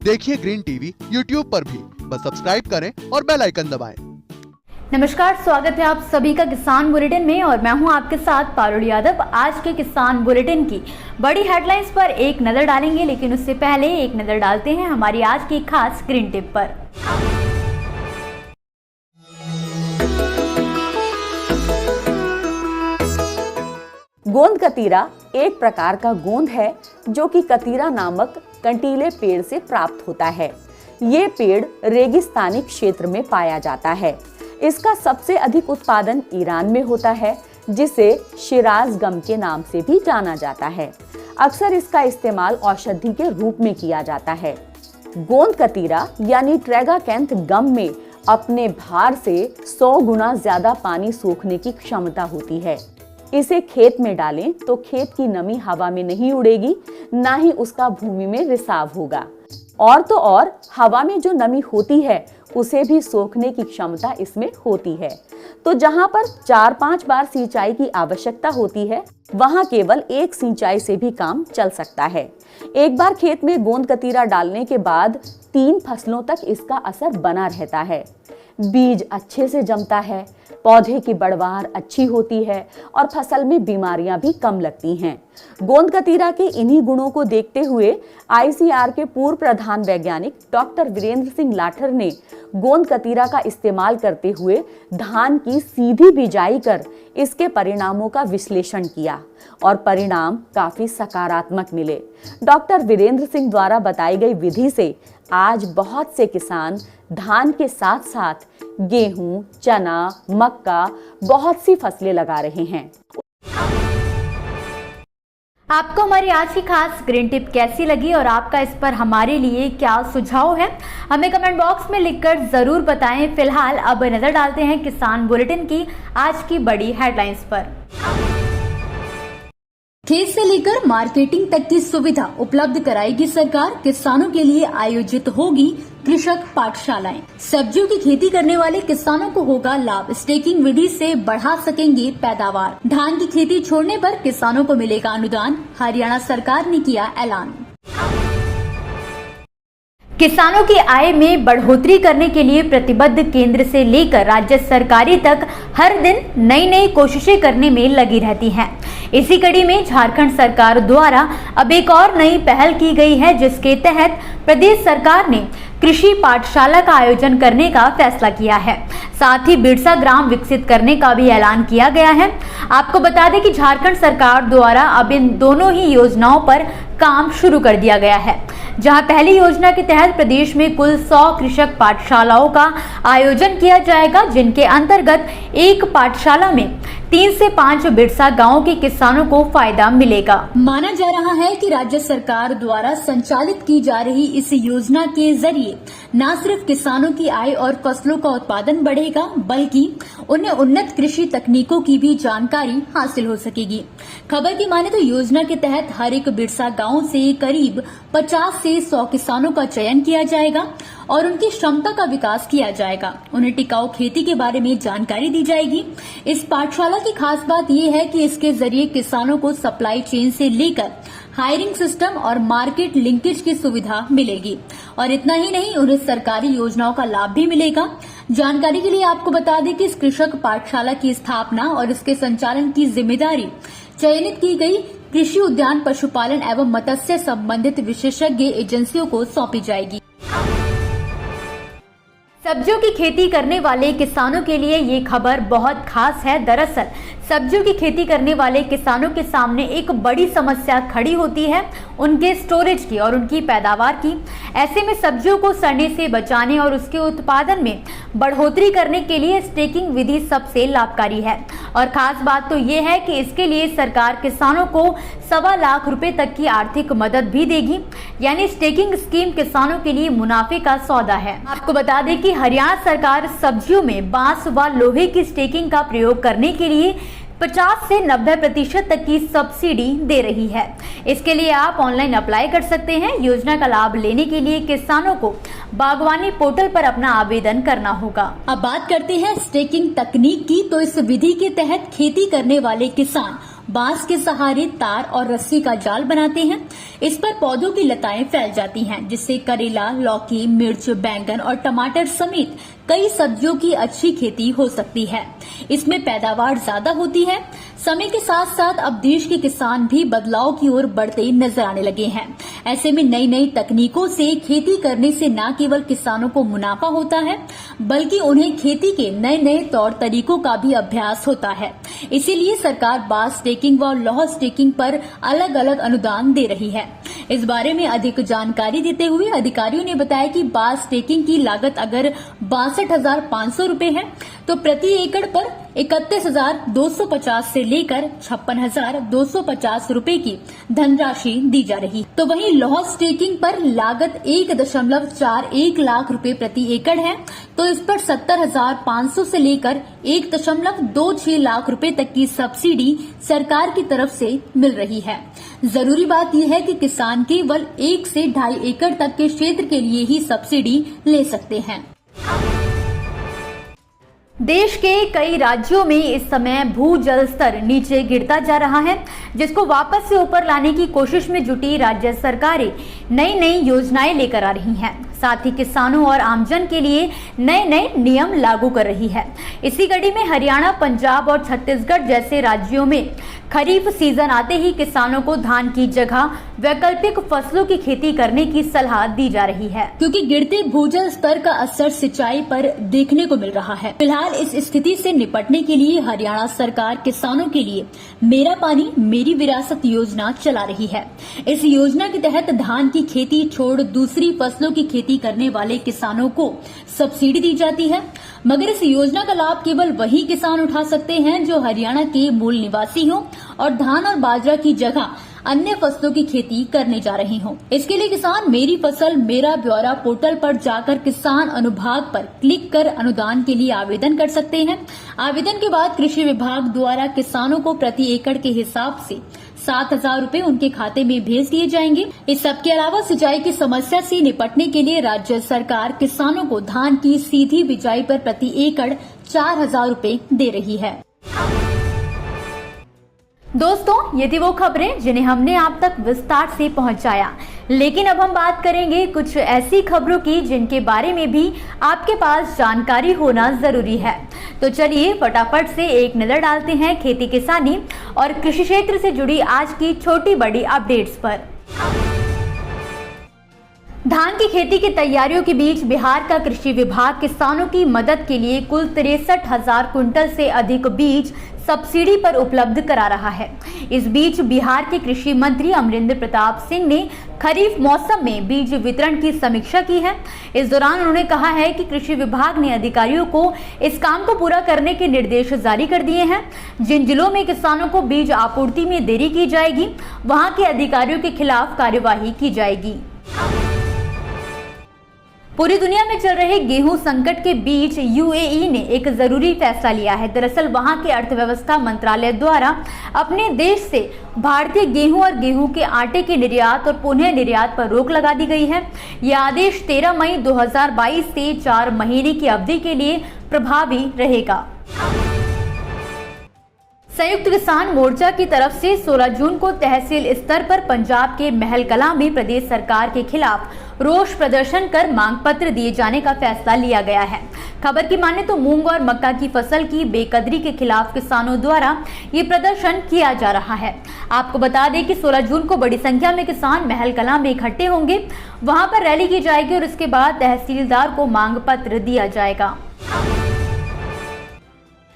देखिए green TV YouTube पर भी, बस सब्सक्राइब करें और बेल आइकन दबाएं। नमस्कार, स्वागत है आप सभी का किसान बुलेटिन में और मैं हूं आपके साथ पारुल यादव। आज के किसान बुलेटिन की बड़ी हेडलाइंस पर एक नजर डालेंगे, लेकिन उससे पहले एक नजर डालते हैं हमारी आज की खास ग्रीन टिप पर। गोंद कतीरा एक प्रकार का गोंद है जो कि कतीरा नामक कंटीले पेड़ से प्राप्त होता है। ये पेड़ रेगिस्तानी क्षेत्र में पाया जाता है। इसका सबसे अधिक उत्पादन ईरान में होता है, जिसे शिराज गम के नाम से भी जाना जाता है। अक्सर इसका इस्तेमाल औषधि के रूप में किया जाता है। गोंद कतीरा यानी ट्रेगाकैंथ गम में अपने भार से 100 गुना ज्यादा पानी सोखने की क्षमता होती है। इसे खेत में डालें तो खेत की नमी हवा में नहीं उड़ेगी, ना ही उसका भूमि में रिसाव होगा। और तो और हवा में जो नमी होती है उसे भी सोखने की क्षमता इसमें होती है। तो जहां पर 4-5 बार सिंचाई की आवश्यकता होती है, वहां केवल एक सिंचाई से भी काम चल सकता है। एक बार खेत में गोंद कतीरा डालने के बाद 3 फसलों तक इसका असर बना रहता है। बीज अच्छे से जमता है, पौधे की बढ़वार अच्छी होती है और फसल में बीमारियां भी कम लगती हैं। गोंद कतीरा के इन्हीं गुणों को देखते हुए आईसीआर के पूर्व प्रधान वैज्ञानिक डॉक्टर वीरेंद्र सिंह लाठर ने गोंद कतीरा का इस्तेमाल करते हुए धान की सीधी बिजाई कर इसके परिणामों का विश्लेषण किया और परिणाम काफी सकारात्मक मिले। डॉक्टर वीरेंद्र सिंह द्वारा बताई गई विधि से आज बहुत से किसान धान के साथ साथ गेहूं, चना, मक्का, बहुत सी फसलें लगा रहे हैं। आपको हमारी आज की खास ग्रीन टिप कैसी लगी और आपका इस पर हमारे लिए क्या सुझाव है, हमें कमेंट बॉक्स में लिखकर जरूर बताएं। फिलहाल अब नजर डालते हैं किसान बुलेटिन की आज की बड़ी हेडलाइंस पर। खेत से लेकर मार्केटिंग तक की सुविधा उपलब्ध कराएगी सरकार। किसानों के लिए आयोजित होगी कृषक पाठशालाएं। सब्जियों की खेती करने वाले किसानों को होगा लाभ। स्टेकिंग विधि से बढ़ा सकेंगे पैदावार। धान की खेती छोड़ने पर किसानों को मिलेगा अनुदान। हरियाणा सरकार ने किया ऐलान। किसानों की आय में बढ़ोतरी करने के लिए प्रतिबद्ध केंद्र से लेकर राज्य सरकारी तक हर दिन नई नई कोशिशें करने में लगी रहती हैं। इसी कड़ी में झारखंड सरकार द्वारा अब एक और नई पहल की गई है, जिसके तहत प्रदेश सरकार ने कृषि पाठशाला का आयोजन करने का फैसला किया है। साथ ही बिरसा ग्राम विकसित करने का भी ऐलान किया गया है। आपको बता दें कि झारखंड सरकार द्वारा अब इन दोनों ही योजनाओं पर काम शुरू कर दिया गया है। जहां पहली योजना के तहत प्रदेश में कुल 100 कृषक पाठशालाओं का आयोजन किया जाएगा, जिनके अंतर्गत एक पाठशाला में 3 से 5 बिरसा गांव के किसानों को फायदा मिलेगा। माना जा रहा है कि राज्य सरकार द्वारा संचालित की जा रही इस योजना के जरिए न सिर्फ किसानों की आय और फसलों का उत्पादन बढ़ेगा, बल्कि उन्हें उन्नत कृषि तकनीकों की भी जानकारी हासिल हो सकेगी। खबर की माने तो योजना के तहत हर एक बिरसा गांव से करीब 50 से 100 किसानों का चयन किया जाएगा और उनकी क्षमता का विकास किया जाएगा। उन्हें टिकाऊ खेती के बारे में जानकारी दी जाएगी। इस पाठशाला की खास बात यह है कि इसके जरिए किसानों को सप्लाई चेन से लेकर हायरिंग सिस्टम और मार्केट लिंकेज की सुविधा मिलेगी। और इतना ही नहीं, उन्हें सरकारी योजनाओं का लाभ भी मिलेगा। जानकारी के लिए आपको बता दें कि इस कृषक पाठशाला की स्थापना और इसके संचालन की जिम्मेदारी चयनित की गई कृषि उद्यान, पशुपालन एवं मत्स्य संबंधित विशेषज्ञ एजेंसियों को सौंपी जाएगी। सब्जियों की खेती करने वाले किसानों के लिए ये खबर बहुत खास है। दरअसल सब्जियों की खेती करने वाले किसानों के सामने एक बड़ी समस्या खड़ी होती है उनके स्टोरेज की और उनकी पैदावार की। ऐसे में सब्जियों को सड़ने से बचाने और उसके उत्पादन में बढ़ोतरी करने के लिए स्टेकिंग विधि सबसे लाभकारी है। और खास बात तो ये है कि इसके लिए सरकार किसानों को 1.25 लाख रुपए तक की आर्थिक मदद भी देगी। यानी स्टेकिंग स्कीम किसानों के लिए मुनाफे का सौदा है। आपको बता दें कि हरियाणा सरकार सब्जियों में बांस व लोहे की स्टेकिंग का प्रयोग करने के लिए 50 से 90% तक की सब्सिडी दे रही है। इसके लिए आप ऑनलाइन अप्लाई कर सकते हैं। योजना का लाभ लेने के लिए किसानों को बागवानी पोर्टल पर अपना आवेदन करना होगा। अब बात करते हैं स्टेकिंग तकनीक की। तो इस विधि के तहत खेती करने वाले किसान बांस के सहारे तार और रस्सी का जाल बनाते हैं। इस पर पौधों की लताएं फैल जाती हैं, जिससे करेला, लौकी, मिर्च, बैंगन और टमाटर समेत कई सब्जियों की अच्छी खेती हो सकती है। इसमें पैदावार ज्यादा होती है। समय के साथ साथ अब देश के किसान भी बदलाव की ओर बढ़ते नजर आने लगे हैं। ऐसे में नई नई तकनीकों से खेती करने से न केवल किसानों को मुनाफा होता है, बल्कि उन्हें खेती के नए नए तौर तरीकों का भी अभ्यास होता है। इसीलिए सरकार बांस स्टेकिंग व लौह स्टेकिंग पर अलग अलग अनुदान दे रही है। इस बारे में अधिक जानकारी देते हुए अधिकारियों ने बताया कि बांस स्टेकिंग की लागत अगर 62,500 रूपये है तो प्रति एकड़ पर 31,250 से लेकर 56,250 रूपये की धनराशि दी जा रही। तो वहीं लौह स्टेकिंग पर लागत 1.41 लाख रूपये प्रति एकड़ है, तो इस पर 70,500 से लेकर 1.26 लाख रूपये तक की सब्सिडी सरकार की तरफ से मिल रही है। जरूरी बात यह है कि किसान केवल 1 से 2.5 एकड़ तक के क्षेत्र के लिए ही सब्सिडी ले सकते हैं। देश के कई राज्यों में इस समय भू जल स्तर नीचे गिरता जा रहा है, जिसको वापस से ऊपर लाने की कोशिश में जुटी राज्य सरकारें नई नई योजनाएं लेकर आ रही हैं। साथ ही किसानों और आमजन के लिए नए नए नियम लागू कर रही है। इसी कड़ी में हरियाणा, पंजाब और छत्तीसगढ़ जैसे राज्यों में खरीफ सीजन आते ही किसानों को धान की जगह वैकल्पिक फसलों की खेती करने की सलाह दी जा रही है, क्योंकि गिरते भूजल स्तर का असर सिंचाई पर देखने को मिल रहा है। फिलहाल इस स्थिति से निपटने के लिए हरियाणा सरकार किसानों के लिए मेरा पानी मेरी विरासत योजना चला रही है। इस योजना के तहत धान की खेती छोड़ दूसरी फसलों की खेती करने वाले किसानों को सब्सिडी दी जाती है, मगर इस योजना का लाभ केवल वही किसान उठा सकते हैं जो हरियाणा के मूल निवासी हों और धान और बाजरा की जगह अन्य फसलों की खेती करने जा रहे हों। इसके लिए किसान मेरी फसल मेरा ब्यौरा पोर्टल पर जाकर किसान अनुभाग पर क्लिक कर अनुदान के लिए आवेदन कर सकते हैं। आवेदन के बाद कृषि विभाग द्वारा किसानों को प्रति एकड़ के हिसाब से 7,000 रूपये उनके खाते में भेज दिए जाएंगे। इस सब के अलावा सिंचाई की समस्या से निपटने के लिए राज्य सरकार किसानों को धान की सीधी बिजाई पर प्रति एकड़ 4,000 रूपये दे रही है। दोस्तों, ये थी वो खबरें जिन्हें हमने आप तक विस्तार से पहुंचाया, लेकिन अब हम बात करेंगे कुछ ऐसी खबरों की जिनके बारे में भी आपके पास जानकारी होना जरूरी है। तो चलिए फटाफट से एक नजर डालते हैं खेती किसानी और कृषि क्षेत्र से जुड़ी आज की छोटी बड़ी अपडेट्स पर। धान की खेती की तैयारियों के बीच बिहार का कृषि विभाग किसानों की मदद के लिए कुल 63,000 कुंटल से अधिक बीज सब्सिडी पर उपलब्ध करा रहा है। इस बीच बिहार के कृषि मंत्री अमरिंदर प्रताप सिंह ने खरीफ मौसम में बीज वितरण की समीक्षा की है। इस दौरान उन्होंने कहा है कि कृषि विभाग ने अधिकारियों को इस काम को पूरा करने के निर्देश जारी कर दिए हैं। जिन जिलों में किसानों को बीज आपूर्ति में देरी की जाएगी, वहां के अधिकारियों के खिलाफ कार्यवाही की जाएगी। पूरी दुनिया में चल रहे गेहूं संकट के बीच यूएई ने एक जरूरी फैसला लिया है। दरअसल वहां के अर्थव्यवस्था मंत्रालय द्वारा अपने देश से भारतीय गेहूं और गेहूं के आटे के निर्यात और पुनः निर्यात पर रोक लगा दी गई है। यह आदेश 13 मई 2022 से 4 महीने की अवधि के लिए प्रभावी रहेगा। संयुक्त किसान मोर्चा की तरफ से 16 जून को तहसील स्तर पर पंजाब के महल कलां में प्रदेश सरकार के खिलाफ रोष प्रदर्शन कर मांग पत्र दिए जाने का फैसला लिया गया है। खबर की माने तो मूंग और मक्का की फसल की बेकदरी के खिलाफ किसानों द्वारा ये प्रदर्शन किया जा रहा है। आपको बता दें कि 16 जून को बड़ी संख्या में किसान महल कलां में इकट्ठे होंगे। वहां पर रैली की जाएगी और इसके बाद तहसीलदार को मांग पत्र दिया जाएगा।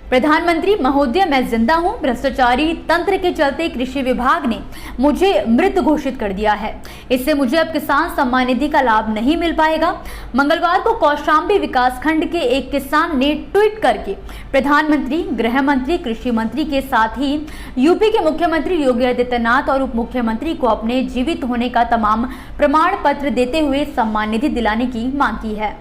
प्रधानमंत्री महोदय, मैं जिंदा हूं। भ्रष्टाचारी तंत्र के चलते कृषि विभाग ने मुझे मृत घोषित कर दिया है। इससे मुझे अब किसान सम्मान निधि का लाभ नहीं मिल पाएगा। मंगलवार को कौशाम्बी विकास खंड के एक किसान ने ट्वीट करके प्रधानमंत्री, गृह मंत्री, कृषि मंत्री के साथ ही यूपी के मुख्यमंत्री योगी आदित्यनाथ और उप मुख्यमंत्री को अपने जीवित होने का तमाम प्रमाण पत्र देते हुए सम्मान निधि दिलाने की मांग की है।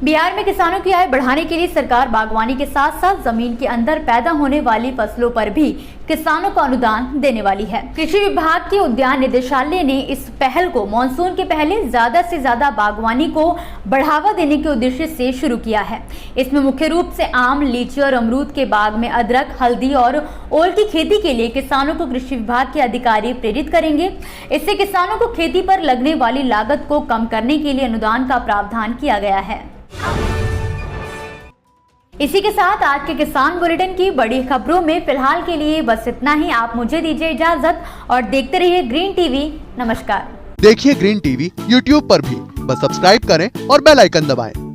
बिहार में किसानों की आय बढ़ाने के लिए सरकार बागवानी के साथ साथ जमीन के अंदर पैदा होने वाली फसलों पर भी किसानों को अनुदान देने वाली है। कृषि विभाग के उद्यान निदेशालय ने इस पहल को मानसून के पहले ज्यादा से ज्यादा बागवानी को बढ़ावा देने के उद्देश्य से शुरू किया है। इसमें मुख्य रूप से आम, लीची और अमरूद के बाग में अदरक, हल्दी और ओल की खेती के लिए किसानों को कृषि विभाग के अधिकारी प्रेरित करेंगे। इससे किसानों को खेती पर लगने वाली लागत को कम करने के लिए अनुदान का प्रावधान किया गया है। इसी के साथ आज के किसान बुलेटिन की बड़ी खबरों में फिलहाल के लिए बस इतना ही। आप मुझे दीजिए इजाजत और देखते रहिए ग्रीन टीवी। नमस्कार। देखिए ग्रीन टीवी यूट्यूब पर भी, बस सब्सक्राइब करें और बेल आइकन दबाएं।